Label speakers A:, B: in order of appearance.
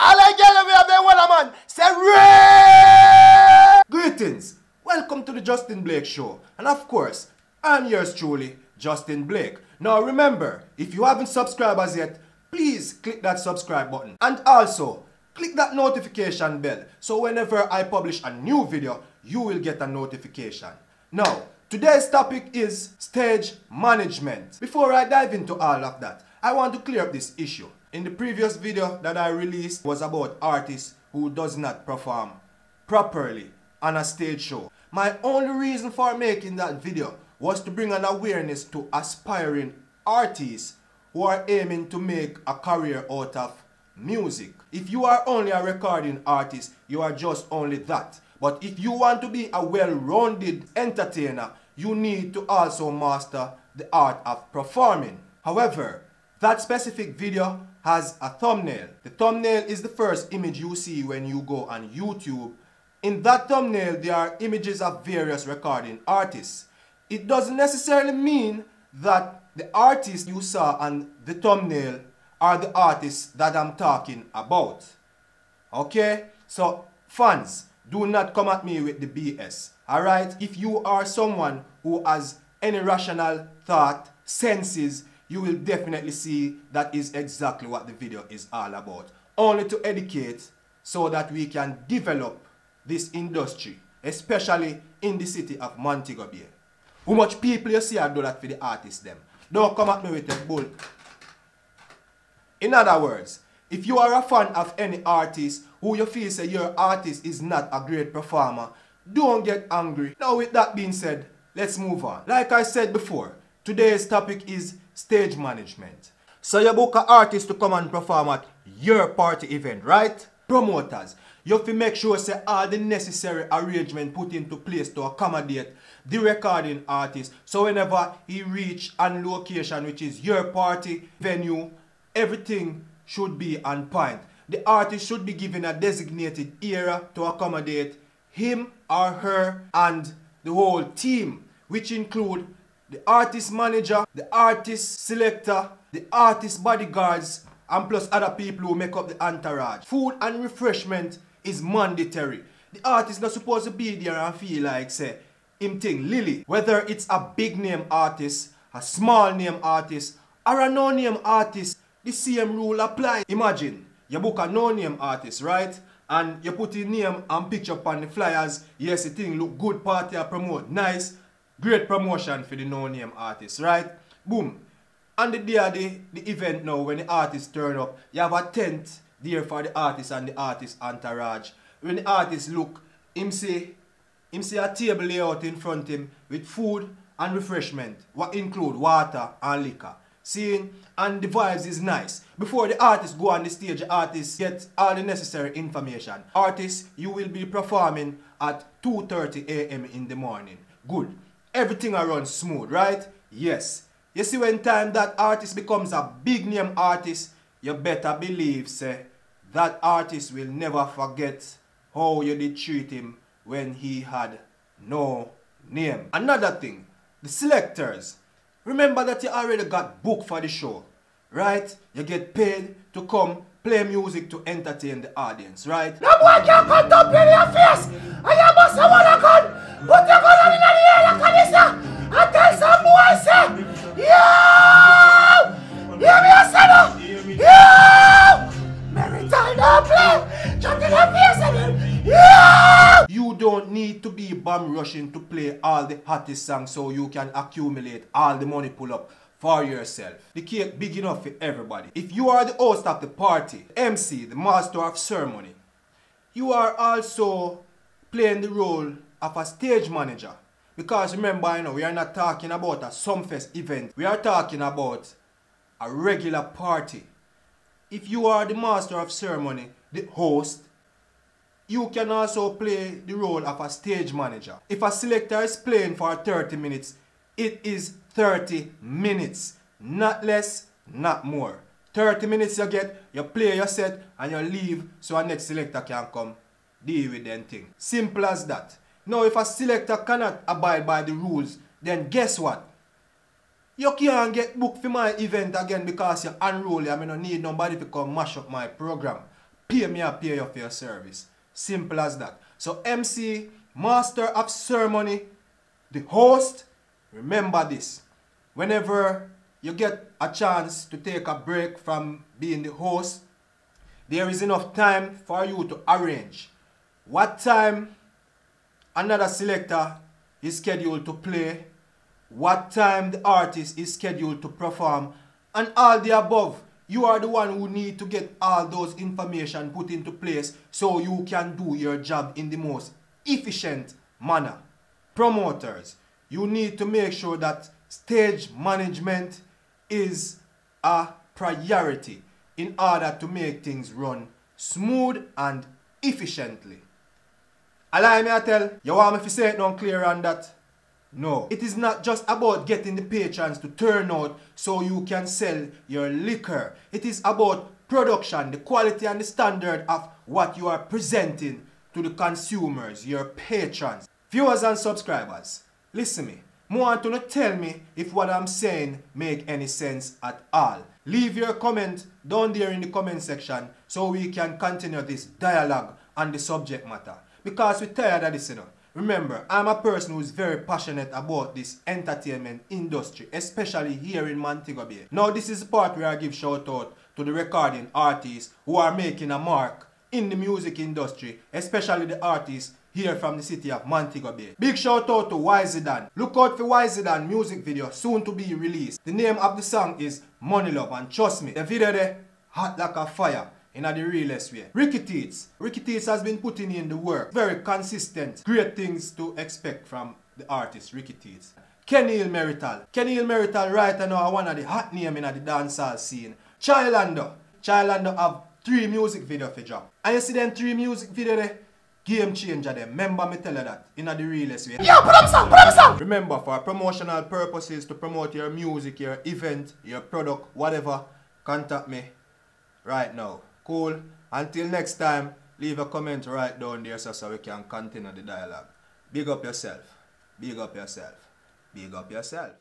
A: All I get we have been well, man. Say Ray! Greetings. Welcome to the Justin Blake Show. And of course, I'm yours truly, Justin Blake. Now remember, if you haven't subscribed as yet, please click that subscribe button. And also, click that notification bell. So whenever I publish a new video, you will get a notification. Now, today's topic is stage management. Before I dive into all of that, I want to clear up this issue. In the previous video that I released was about artists who does not perform properly on a stage show. My only reason for making that video was to bring an awareness to aspiring artists who are aiming to make a career out of music. If you are only a recording artist, you are just only that. But if you want to be a well-rounded entertainer, you need to also master the art of performing. However, that specific video has a thumbnail. The thumbnail is the first image you see when you go on YouTube. In that thumbnail, there are images of various recording artists. It doesn't necessarily mean that the artists you saw on the thumbnail are the artists that I'm talking about. Okay? So, fans, do not come at me with the BS. Alright? If you are someone who has any rational thought, senses, you will definitely see that is exactly what the video is all about. Only to educate so that we can develop this industry, especially in the city of Montego Bay. How much people you see I do that for the artists them? Don't come at me with a bull. In other words, if you are a fan of any artist who you feel say your artist is not a great performer, don't get angry. Now with that being said, let's move on. Like I said before, today's topic is stage management. So you book an artist to come and perform at your party event, right? Promoters, you have to make sure say all the necessary arrangement put into place to accommodate the recording artist. So whenever he reach an location which is your party venue, everything should be on point. The artist should be given a designated area to accommodate him or her and the whole team, which include the artist manager, the artist selector, the artist bodyguards, and plus other people who make up the entourage. Food and refreshment is mandatory. The artist not supposed to be there and feel like say him thing Lily. Whether it's a big name artist, a small name artist, or a no name artist, the same rule apply. Imagine you book a no name artist, right? And you put his name and picture up on the flyers. Yes, the thing look good, party I promote, nice. Great promotion for the no-name artist, right? Boom. On the day of the event now, when the artist turn up, you have a tent there for the artist and the artist entourage. When the artist look, him see a table layout in front of him with food and refreshment, what include water and liquor. Seeing, and the vibes is nice. Before the artist go on the stage, the artist get all the necessary information. Artist, you will be performing at 2:30 a.m. in the morning. Good. Everything runs smooth, right? Yes. You see when time that artist becomes a big name artist, you better believe, say, that artist will never forget how you did treat him when he had no name. Another thing, the selectors. Remember that you already got booked for the show, right? You get paid to come play music to entertain the audience, right?
B: No boy can't come to play in your face! And you must have one gun! Put your gun on in the air like a this and tell some boy say, yo! Hear me a say no! Yo! Marital don't play! Jump in your face again! Yo!
A: You don't need to be bum rushing to play all the hottest songs so you can accumulate all the money pull up for yourself. The cake big enough for everybody. If you are the host of the party, MC, the master of ceremony, you are also playing the role of a stage manager. Because remember, we are not talking about a Sumfest event. We are talking about a regular party. If you are the master of ceremony, the host, you can also play the role of a stage manager. If a selector is playing for 30 minutes, it is 30 minutes. Not less, not more. 30 minutes you play your set and you leave so a next selector can come deal with them thing. Simple as that. Now if a selector cannot abide by the rules, then guess what? You can't get booked for my event again because you unroll. I don't need nobody to come mash up my program. pay me or pay you for your service. Simple as that. So MC, master of ceremony, the host, remember this. Whenever you get a chance to take a break from being the host, there is enough time for you to arrange what time another selector is scheduled to play, what time the artist is scheduled to perform, and all the above. You are the one who need to get all those information put into place so you can do your job in the most efficient manner. Promoters, you need to make sure that stage management is a priority in order to make things run smooth and efficiently. Allow me to tell, you want me to say it now clear on that? No. It is not just about getting the patrons to turn out so you can sell your liquor. It is about production, the quality and the standard of what you are presenting to the consumers, your patrons. Viewers and subscribers, listen me. I want to tell me if what I'm saying make any sense at all. Leave your comment down there in the comment section so we can continue this dialogue on the subject matter. Because we're tired of this, you know. Remember, I'm a person who is very passionate about this entertainment industry, especially here in Montego Bay. Now this is the part where I give shout out to the recording artists who are making a mark in the music industry, especially the artists here from the city of Montego Bay. Big shout out to Wisedan. Look out for Wisedan music video soon to be released. The name of the song is Money Love, and trust me, the video there hot like a fire. In the realest way. Ricky Teats. Ricky Teats has been putting in the work. Very consistent. Great things to expect from the artist Ricky Teats. Kenny Hill Merital. Kenny Hill Merital right now one of the hot names in the dancehall scene. Chilando. Chilando have 3 music videos for drop. And you see them 3 music videos there? Game changer them. Remember me tell you that in the realest way.
B: Yo, put up some.
A: Remember, for promotional purposes, to promote your music, your event, your product, whatever, contact me right now. Cool. Until next time, leave a comment right down there so we can continue the dialogue. Big up yourself. Big up yourself. Big up yourself.